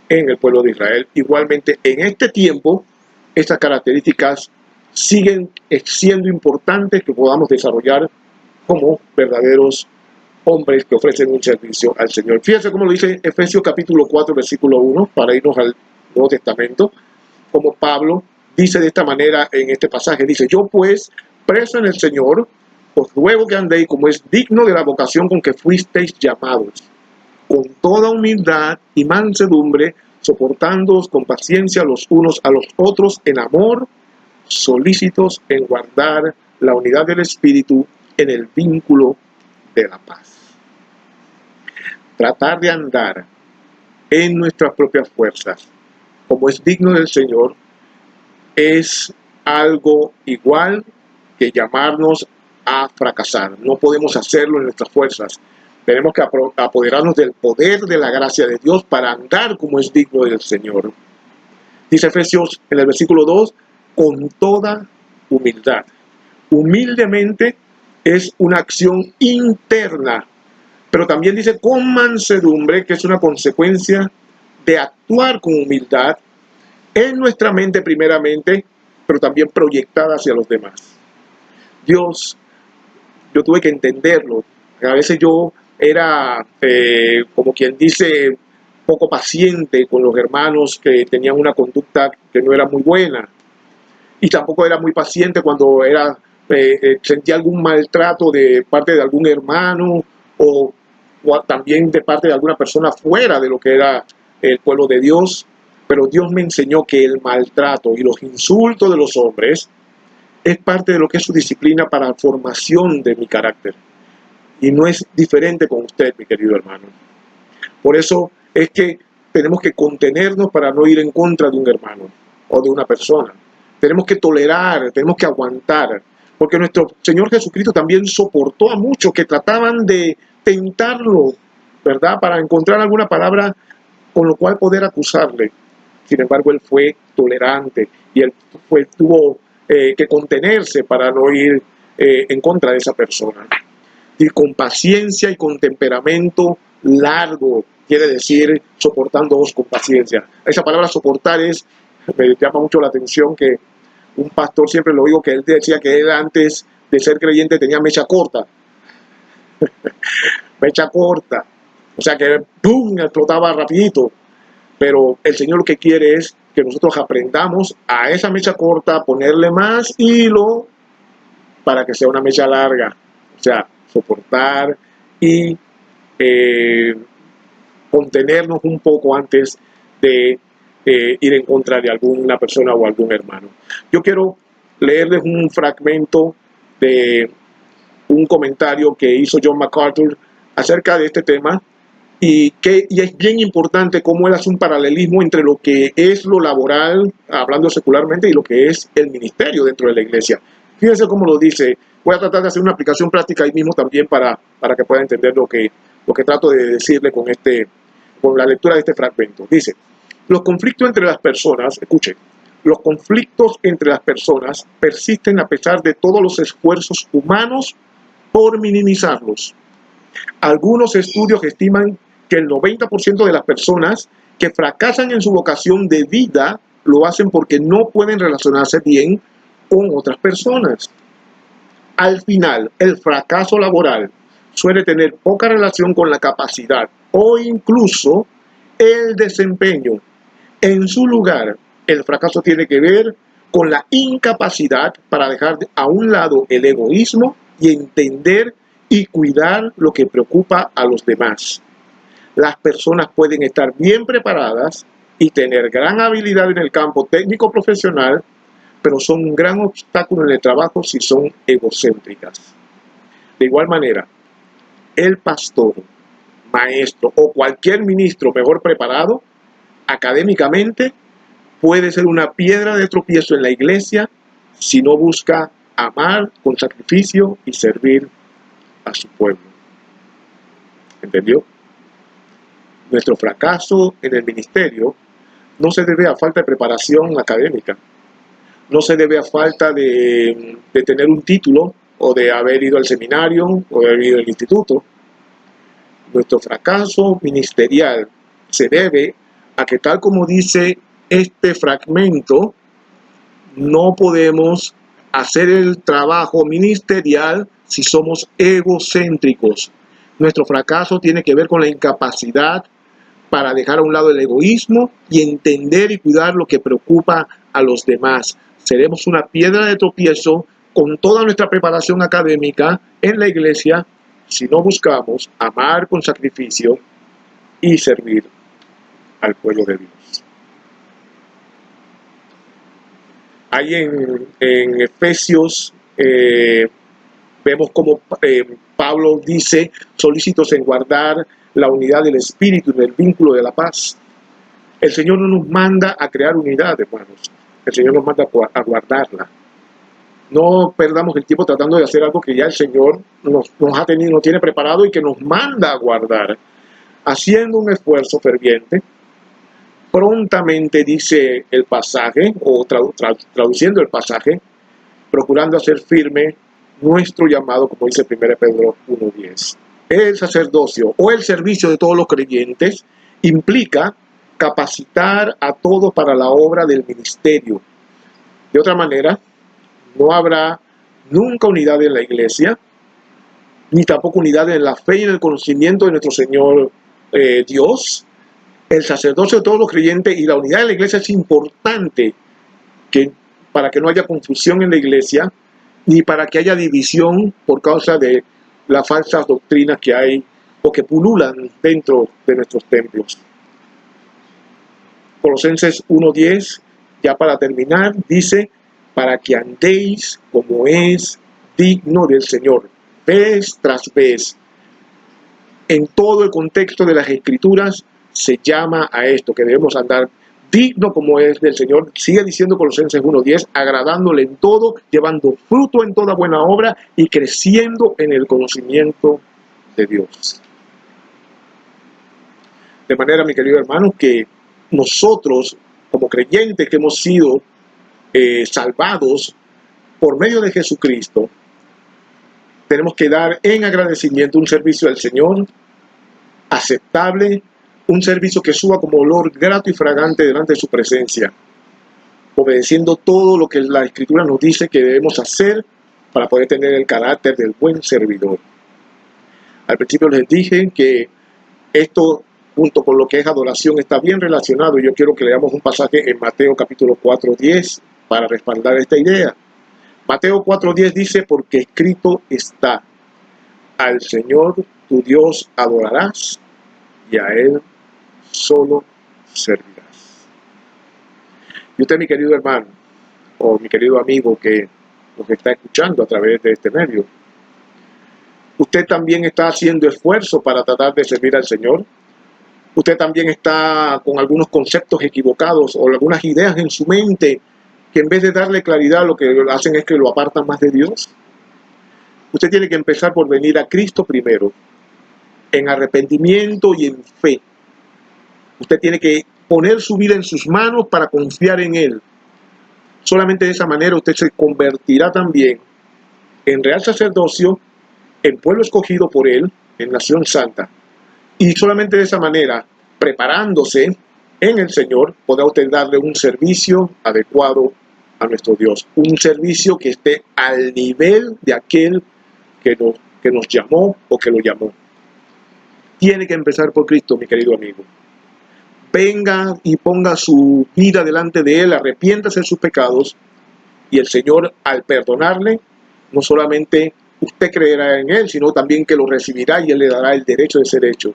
en el pueblo de Israel. Igualmente, en este tiempo, estas características siguen siendo importantes que podamos desarrollar como verdaderos hombres que ofrecen un servicio al Señor. Fíjense cómo lo dice Efesios capítulo 4, versículo 1, para irnos al Nuevo Testamento, como Pablo dice de esta manera en este pasaje. Dice: yo pues, preso en el Señor, os ruego que andéis como es digno de la vocación con que fuisteis llamados, con toda humildad y mansedumbre, soportándoos con paciencia los unos a los otros en amor, solícitos en guardar la unidad del Espíritu en el vínculo de la paz. Tratar de andar en nuestras propias fuerzas, como es digno del Señor, es algo igual que llamarnos a fracasar. No podemos hacerlo en nuestras fuerzas. Tenemos que apoderarnos del poder de la gracia de Dios para andar como es digno del Señor. Dice Efesios en el versículo 2, con toda humildad. Humildemente es una acción interna, pero también dice con mansedumbre, que es una consecuencia de actuar con humildad en nuestra mente primeramente, pero también proyectada hacia los demás. Dios, yo tuve que entenderlo. A veces yo era, como quien dice, poco paciente con los hermanos que tenían una conducta que no era muy buena. Y tampoco era muy paciente cuando sentía algún maltrato de parte de algún hermano o también de parte de alguna persona fuera de lo que era el pueblo de Dios. Pero Dios me enseñó que el maltrato y los insultos de los hombres es parte de lo que es su disciplina para la formación de mi carácter. Y no es diferente con usted, mi querido hermano. Por eso es que tenemos que contenernos para no ir en contra de un hermano o de una persona. Tenemos que tolerar, tenemos que aguantar. Porque nuestro Señor Jesucristo también soportó a muchos que trataban de tentarlo, ¿verdad? Para encontrar alguna palabra con lo cual poder acusarle. Sin embargo, Él fue tolerante y Él tuvo que contenerse para no ir en contra de esa persona. Y con paciencia y con temperamento largo, quiere decir soportándoos con paciencia. Esa palabra soportar me llama mucho la atención, que un pastor siempre lo oigo que él decía que él antes de ser creyente tenía mecha corta. Mecha corta. O sea que ¡pum!, explotaba rapidito. Pero el Señor lo que quiere es que nosotros aprendamos a esa mecha corta, ponerle más hilo para que sea una mecha larga. O sea, soportar y contenernos un poco antes de ir en contra de alguna persona o algún hermano. Yo quiero leerles un fragmento de un comentario que hizo John MacArthur acerca de este tema, y es bien importante cómo él hace un paralelismo entre lo que es lo laboral, hablando secularmente, y lo que es el ministerio dentro de la iglesia. Fíjense cómo lo dice. Voy a tratar de hacer una aplicación práctica ahí mismo también para que pueda entender lo que trato de decirle con la lectura de este fragmento. Dice: los conflictos entre las personas, escuchen, los conflictos entre las personas persisten a pesar de todos los esfuerzos humanos por minimizarlos. Algunos estudios estiman que el 90% de las personas que fracasan en su vocación de vida lo hacen porque no pueden relacionarse bien con otras personas. Al final, el fracaso laboral suele tener poca relación con la capacidad o incluso el desempeño. En su lugar, el fracaso tiene que ver con la incapacidad para dejar a un lado el egoísmo y entender y cuidar lo que preocupa a los demás. Las personas pueden estar bien preparadas y tener gran habilidad en el campo técnico profesional, pero son un gran obstáculo en el trabajo si son egocéntricas. De igual manera, el pastor, maestro o cualquier ministro mejor preparado académicamente puede ser una piedra de tropiezo en la iglesia si no busca amar con sacrificio y servir a su pueblo. ¿Entendió? Nuestro fracaso en el ministerio no se debe a falta de preparación académica, no se debe a falta de tener un título o de haber ido al seminario o de haber ido al instituto. Nuestro fracaso ministerial se debe a que, tal como dice este fragmento, no podemos hacer el trabajo ministerial si somos egocéntricos. Nuestro fracaso tiene que ver con la incapacidad para dejar a un lado el egoísmo y entender y cuidar lo que preocupa a los demás. Seremos una piedra de tropiezo con toda nuestra preparación académica en la iglesia si no buscamos amar con sacrificio y servir al pueblo de Dios. Ahí en Efesios vemos como Pablo dice: solícitos en guardar la unidad del espíritu y del vínculo de la paz. El Señor no nos manda a crear unidad, hermanos. El Señor nos manda a guardarla. No perdamos el tiempo tratando de hacer algo que ya el Señor nos tiene preparado y que nos manda a guardar. Haciendo un esfuerzo ferviente, prontamente dice el pasaje, o traduciendo el pasaje, procurando hacer firme nuestro llamado, como dice 1 Pedro 1:10. El sacerdocio o el servicio de todos los creyentes implica capacitar a todos para la obra del ministerio. De otra manera, no habrá nunca unidad en la iglesia, ni tampoco unidad en la fe y en el conocimiento de nuestro Señor Dios. El sacerdocio de todos los creyentes y la unidad de la iglesia es importante para que no haya confusión en la iglesia, ni para que haya división por causa de las falsas doctrinas que hay o que pululan dentro de nuestros templos. Colosenses 1:10, ya para terminar, dice: para que andéis como es digno del Señor, vez tras vez. En todo el contexto de las Escrituras se llama a esto, que debemos andar digno como es del Señor. Sigue diciendo Colosenses 1:10, agradándole en todo, llevando fruto en toda buena obra y creciendo en el conocimiento de Dios. De manera, mi querido hermano, que nosotros, como creyentes que hemos sido salvados por medio de Jesucristo, tenemos que dar en agradecimiento un servicio al Señor aceptable, un servicio que suba como olor grato y fragante delante de su presencia, obedeciendo todo lo que la Escritura nos dice que debemos hacer para poder tener el carácter del buen servidor. Al principio les dije que esto, junto con lo que es adoración, está bien relacionado. Yo quiero que leamos un pasaje en Mateo capítulo 4:10 para respaldar esta idea. Mateo 4:10 dice: porque escrito está, al Señor tu Dios adorarás y a Él solo servirás. Y usted, mi querido hermano, o mi querido amigo que nos está escuchando a través de este medio, usted también está haciendo esfuerzo para tratar de servir al Señor. Usted también está con algunos conceptos equivocados o algunas ideas en su mente que en vez de darle claridad, lo que hacen es que lo apartan más de Dios. Usted tiene que empezar por venir a Cristo primero, en arrepentimiento y en fe. Usted tiene que poner su vida en sus manos para confiar en Él. Solamente de esa manera usted se convertirá también en real sacerdocio, en pueblo escogido por Él, en nación santa. Y solamente de esa manera, preparándose en el Señor, podrá usted darle un servicio adecuado a nuestro Dios. Un servicio que esté al nivel de aquel que nos que nos llamó o que lo llamó. Tiene que empezar por Cristo, mi querido amigo. Venga y ponga su vida delante de Él, arrepiéntase de sus pecados, y el Señor, al perdonarle, no solamente usted creerá en Él, sino también que lo recibirá y Él le dará el derecho de ser hecho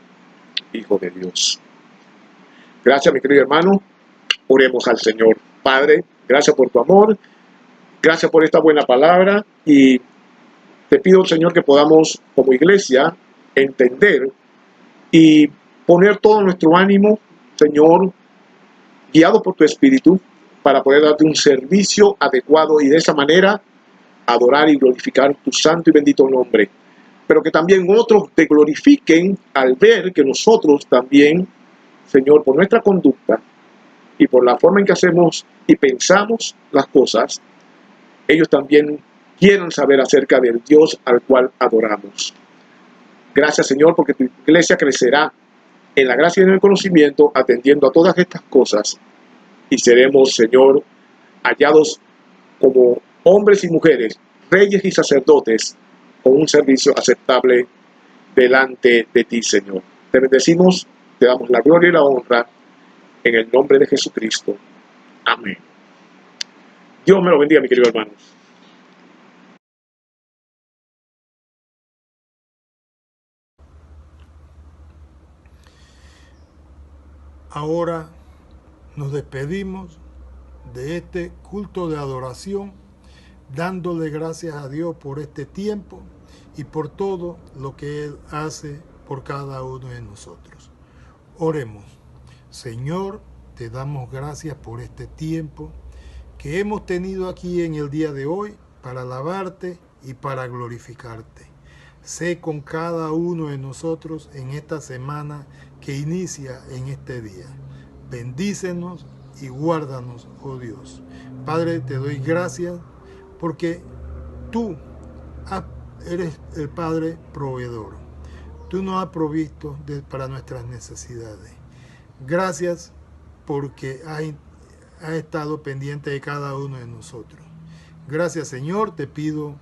hijo de Dios. Gracias, mi querido hermano. Oremos al Señor. Padre, gracias por tu amor, gracias por esta buena palabra, y te pido, Señor, que podamos como iglesia entender y poner todo nuestro ánimo, Señor, guiado por tu Espíritu, para poder darte un servicio adecuado y de esa manera adorar y glorificar tu santo y bendito nombre. Pero que también otros te glorifiquen al ver que nosotros también, Señor, por nuestra conducta y por la forma en que hacemos y pensamos las cosas, ellos también quieran saber acerca del Dios al cual adoramos. Gracias, Señor, porque tu iglesia crecerá en la gracia y en el conocimiento, atendiendo a todas estas cosas, y seremos, Señor, hallados como hombres y mujeres, reyes y sacerdotes, con un servicio aceptable delante de ti, Señor. Te bendecimos, te damos la gloria y la honra, en el nombre de Jesucristo. Amén. Dios me lo bendiga, mi querido hermano. Ahora nos despedimos de este culto de adoración, dándole gracias a Dios por este tiempo y por todo lo que Él hace por cada uno de nosotros. Oremos. Señor, te damos gracias por este tiempo que hemos tenido aquí en el día de hoy para alabarte y para glorificarte. Sé con cada uno de nosotros en esta semana que inicia en este día. Bendícenos y guárdanos, oh Dios. Padre, te doy gracias porque tú eres el Padre proveedor. Tú nos has provisto para nuestras necesidades. Gracias porque has estado pendiente de cada uno de nosotros. Gracias, Señor, te pido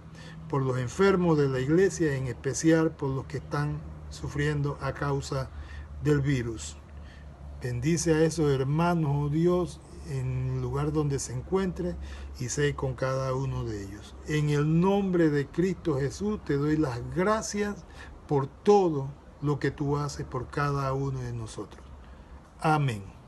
por los enfermos de la iglesia, en especial por los que están sufriendo a causa del virus. Bendice a esos hermanos, oh Dios, en el lugar donde se encuentre, y sé con cada uno de ellos. En el nombre de Cristo Jesús te doy las gracias por todo lo que tú haces por cada uno de nosotros. Amén.